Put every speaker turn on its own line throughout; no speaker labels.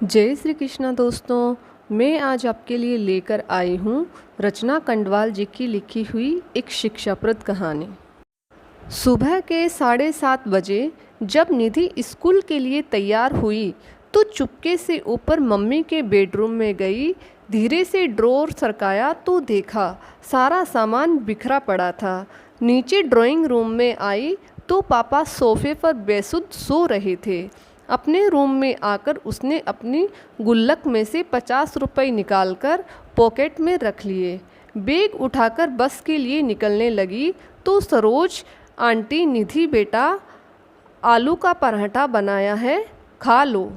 जय श्री कृष्णा दोस्तों। मैं आज आपके लिए लेकर आई हूँ रचना कंडवाल जी की लिखी हुई एक शिक्षाप्रद कहानी। सुबह के 7:30 बजे जब निधि स्कूल के लिए तैयार हुई तो चुपके से ऊपर मम्मी के बेडरूम में गई। धीरे से ड्रॉर सरकाया तो देखा सारा सामान बिखरा पड़ा था। नीचे ड्राइंग रूम में आई तो पापा सोफे पर बेसुध सो रहे थे। अपने रूम में आकर उसने अपनी गुल्लक में से 50 रुपये निकालकर पॉकेट में रख लिए। बैग उठाकर बस के लिए निकलने लगी तो सरोज आंटी, निधि बेटा आलू का पराठा बनाया है, खा लो।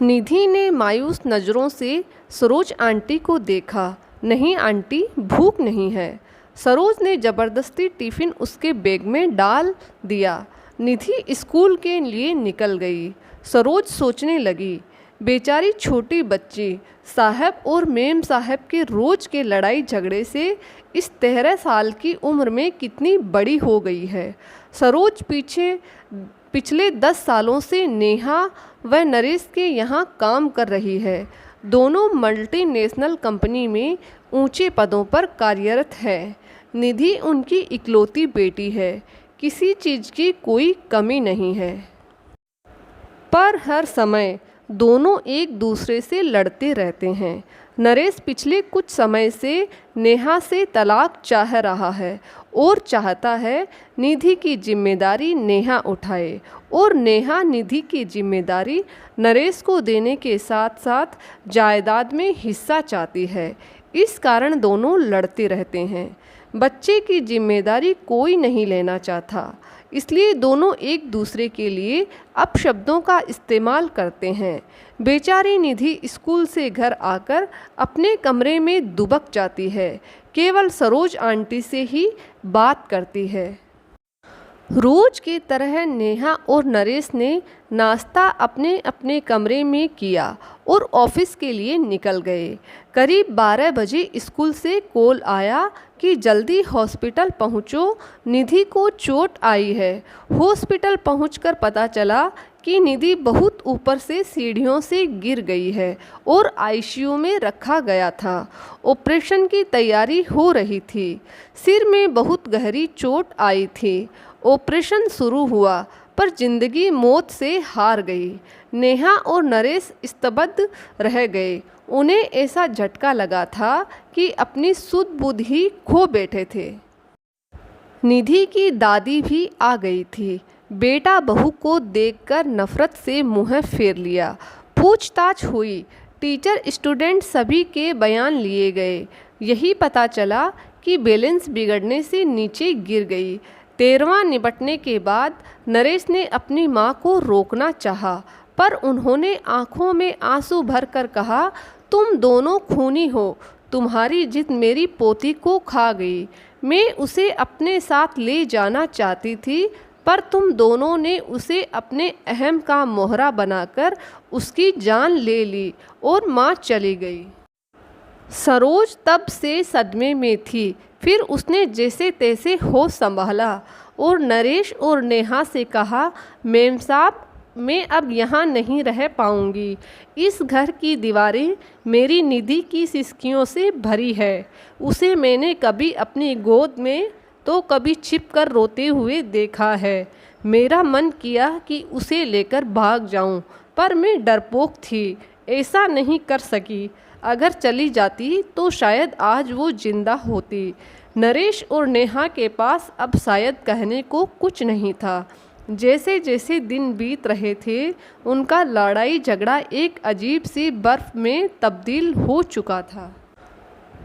निधि ने मायूस नज़रों से सरोज आंटी को देखा। नहीं आंटी, भूख नहीं है। सरोज ने ज़बरदस्ती टिफ़िन उसके बैग में डाल दिया। निधि स्कूल के लिए निकल गई। सरोज सोचने लगी, बेचारी छोटी बच्ची साहब और मेम साहब के रोज़ के लड़ाई झगड़े से इस 13 साल की उम्र में कितनी बड़ी हो गई है। सरोज पिछले 10 सालों से नेहा व नरेश के यहाँ काम कर रही है। दोनों मल्टीनेशनल कंपनी में ऊंचे पदों पर कार्यरत है। निधि उनकी इकलौती बेटी है, किसी चीज़ की कोई कमी नहीं है। पर हर समय दोनों एक दूसरे से लड़ते रहते हैं। नरेश पिछले कुछ समय से नेहा से तलाक चाह रहा है और चाहता है निधि की जिम्मेदारी नेहा उठाए और नेहा निधि की जिम्मेदारी नरेश को देने के साथ साथ जायदाद में हिस्सा चाहती है। इस कारण दोनों लड़ते रहते हैं। बच्चे की जिम्मेदारी कोई नहीं लेना चाहता, इसलिए दोनों एक दूसरे के लिए अपशब्दों का इस्तेमाल करते हैं। बेचारी निधि स्कूल से घर आकर अपने कमरे में दुबक जाती है। केवल सरोज आंटी से ही बात करती है। रोज की तरह नेहा और नरेश ने नाश्ता अपने अपने कमरे में किया और ऑफिस के लिए निकल गए। करीब 12 बजे स्कूल से कॉल आया कि जल्दी हॉस्पिटल पहुंचो, निधि को चोट आई है। हॉस्पिटल पहुंचकर पता चला कि निधि बहुत ऊपर से सीढ़ियों से गिर गई है और आईसीयू में रखा गया था। ऑपरेशन की तैयारी हो रही थी। सिर में बहुत गहरी चोट आई थी। ऑपरेशन शुरू हुआ पर जिंदगी मौत से हार गई। नेहा और नरेश स्तब्ध रह गए। उन्हें ऐसा झटका लगा था कि अपनी सुध बुध ही खो बैठे थे। निधि की दादी भी आ गई थी। बेटा बहू को देखकर नफरत से मुंह फेर लिया। पूछताछ हुई। टीचर स्टूडेंट सभी के बयान लिए गए। यही पता चला कि बैलेंस बिगड़ने से नीचे गिर गई। 13वां निपटने के बाद नरेश ने अपनी मां को रोकना चाहा, पर उन्होंने आंखों में आंसू भरकर कहा, तुम दोनों खूनी हो। तुम्हारी जिद मेरी पोती को खा गई। मैं उसे अपने साथ ले जाना चाहती थी, पर तुम दोनों ने उसे अपने अहम का मोहरा बनाकर उसकी जान ले ली और मां चली गई। सरोज तब से सदमे में थी। फिर उसने जैसे तैसे होश संभाला और नरेश और नेहा से कहा, मेम साहब, मैं अब यहाँ नहीं रह पाऊँगी। इस घर की दीवारें मेरी निधि की सिसकियों से भरी है। उसे मैंने कभी अपनी गोद में तो कभी छिप कर रोते हुए देखा है। मेरा मन किया कि उसे लेकर भाग जाऊं, पर मैं डरपोक थी, ऐसा नहीं कर सकी। अगर चली जाती तो शायद आज वो जिंदा होती। नरेश और नेहा के पास अब शायद कहने को कुछ नहीं था। जैसे जैसे दिन बीत रहे थे, उनका लड़ाई झगड़ा एक अजीब सी बर्फ में तब्दील हो चुका था।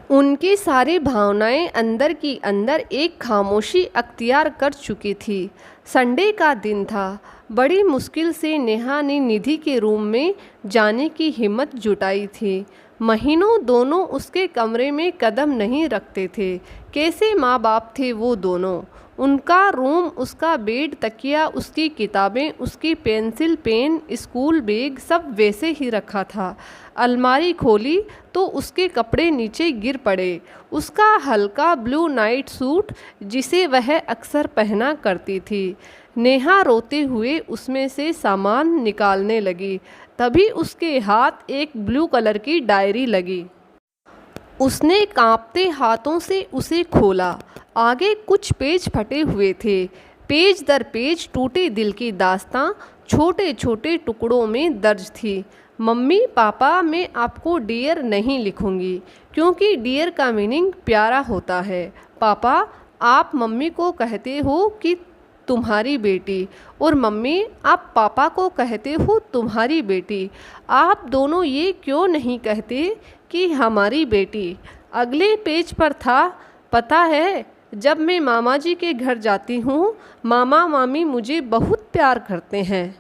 उनकी सारी भावनाएं अंदर की अंदर एक खामोशी अख्तियार कर चुकी थी। संडे का दिन था। बड़ी मुश्किल से नेहा ने निधि के रूम में जाने की हिम्मत जुटाई थी। महीनों दोनों उसके कमरे में कदम नहीं रखते थे। कैसे माँ बाप थे वो दोनों। उनका रूम, उसका बेड, तकिया, उसकी किताबें, उसकी पेंसिल, पेन, स्कूल बैग सब वैसे ही रखा था। अलमारी खोली तो उसके कपड़े नीचे गिर पड़े। उसका हल्का ब्लू नाइट सूट जिसे वह अक्सर पहना करती थी। नेहा रोते हुए उसमें से सामान निकालने लगी। तभी उसके हाथ एक ब्लू कलर की डायरी लगी। उसने कांपते हाथों से उसे खोला। आगे कुछ पेज फटे हुए थे। पेज दर पेज टूटे दिल की दास्तां छोटे छोटे टुकड़ों में दर्ज थी। मम्मी पापा, मैं आपको डियर नहीं लिखूंगी क्योंकि डियर का मीनिंग प्यारा होता है। पापा, आप मम्मी को कहते हो कि तुम्हारी बेटी, और मम्मी आप पापा को कहते हो तुम्हारी बेटी। आप दोनों ये क्यों नहीं कहते कि हमारी बेटी? अगले पेज पर था, पता है, जब मैं मामा जी के घर जाती हूँ, मामा मामी मुझे बहुत प्यार करते हैं।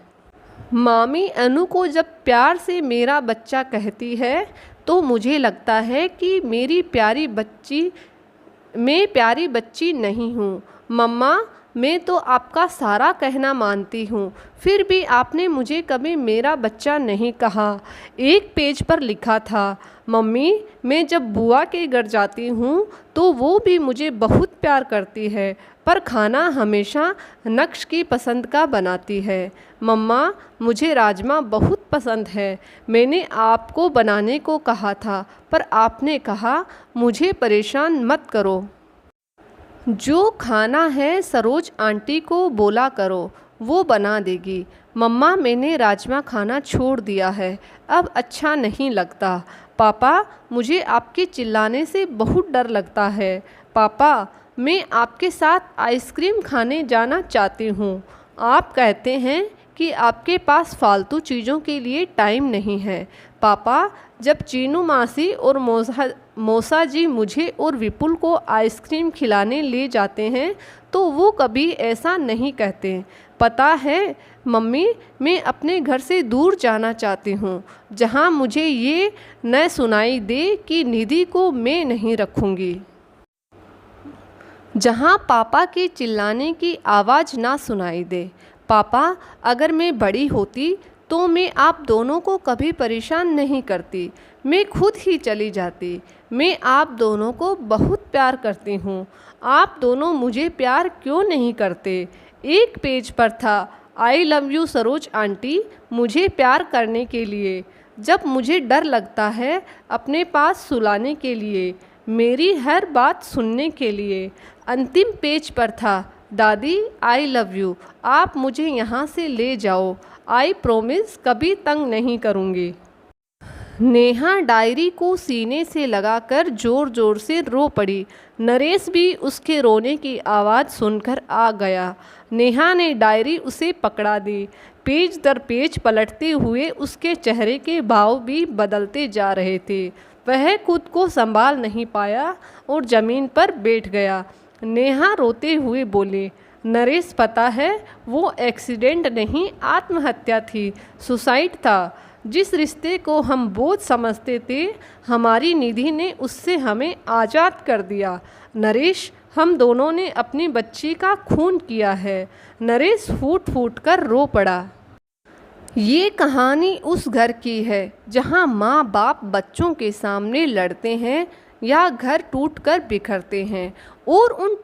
मामी अनु को जब प्यार से मेरा बच्चा कहती है तो मुझे लगता है कि मैं प्यारी बच्ची नहीं हूँ। मम्मा, मैं तो आपका सारा कहना मानती हूँ, फिर भी आपने मुझे कभी मेरा बच्चा नहीं कहा। एक पेज पर लिखा था, मम्मी, मैं जब बुआ के घर जाती हूँ तो वो भी मुझे बहुत प्यार करती है, पर खाना हमेशा नक्श की पसंद का बनाती है। मम्मा, मुझे राजमा बहुत पसंद है। मैंने आपको बनाने को कहा था, पर आपने कहा मुझे परेशान मत करो। जो खाना है सरोज आंटी को बोला करो, वो बना देगी। मम्मा, मैंने राजमा खाना छोड़ दिया है, अब अच्छा नहीं लगता। पापा, मुझे आपके चिल्लाने से बहुत डर लगता है। पापा, मैं आपके साथ आइसक्रीम खाने जाना चाहती हूँ। आप कहते हैं कि आपके पास फालतू चीज़ों के लिए टाइम नहीं है। पापा, जब चीनू मासी और मौसा जी मुझे और विपुल को आइसक्रीम खिलाने ले जाते हैं तो वो कभी ऐसा नहीं कहते। पता है मम्मी, मैं अपने घर से दूर जाना चाहती हूँ, जहाँ मुझे ये न सुनाई दे कि निधि को मैं नहीं रखूँगी, जहाँ पापा के चिल्लाने की आवाज़ ना सुनाई दे। पापा, अगर मैं बड़ी होती तो मैं आप दोनों को कभी परेशान नहीं करती, मैं खुद ही चली जाती। मैं आप दोनों को बहुत प्यार करती हूँ, आप दोनों मुझे प्यार क्यों नहीं करते? एक पेज पर था, I love you Saroj aunty, मुझे प्यार करने के लिए, जब मुझे डर लगता है अपने पास सुलाने के लिए, मेरी हर बात सुनने के लिए। अंतिम पेज पर था, दादी आई लव यू, आप मुझे यहाँ से ले जाओ, आई प्रॉमिस कभी तंग नहीं करूँगी। नेहा डायरी को सीने से लगाकर ज़ोर ज़ोर से रो पड़ी। नरेश भी उसके रोने की आवाज़ सुनकर आ गया। नेहा ने डायरी उसे पकड़ा दी। पेज दर पेज पलटते हुए उसके चेहरे के भाव भी बदलते जा रहे थे। वह खुद को संभाल नहीं पाया और ज़मीन पर बैठ गया। नेहा रोते हुए बोले, नरेश, पता है वो एक्सीडेंट नहीं, आत्महत्या थी, सुसाइड था। जिस रिश्ते को हम बोझ समझते थे, हमारी निधि ने उससे हमें आज़ाद कर दिया। नरेश, हम दोनों ने अपनी बच्ची का खून किया है। नरेश फूट फूट कर रो पड़ा। ये कहानी उस घर की है जहाँ माँ बाप बच्चों के सामने लड़ते हैं या घर टूटकर बिखरते हैं, और उन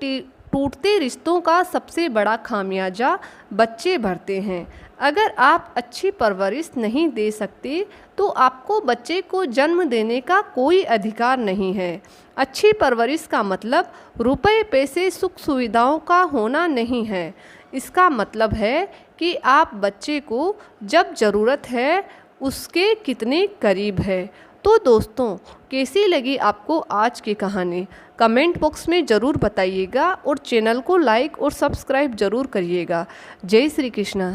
टूटते रिश्तों का सबसे बड़ा खामियाजा बच्चे भरते हैं। अगर आप अच्छी परवरिश नहीं दे सकते तो आपको बच्चे को जन्म देने का कोई अधिकार नहीं है। अच्छी परवरिश का मतलब रुपए पैसे सुख सुविधाओं का होना नहीं है। इसका मतलब है कि आप बच्चे को जब ज़रूरत है उसके कितने करीब है। तो दोस्तों, कैसी लगी आपको आज की कहानी? कमेंट बॉक्स में ज़रूर बताइएगा और चैनल को लाइक और सब्सक्राइब ज़रूर करिएगा। जय श्री कृष्णा।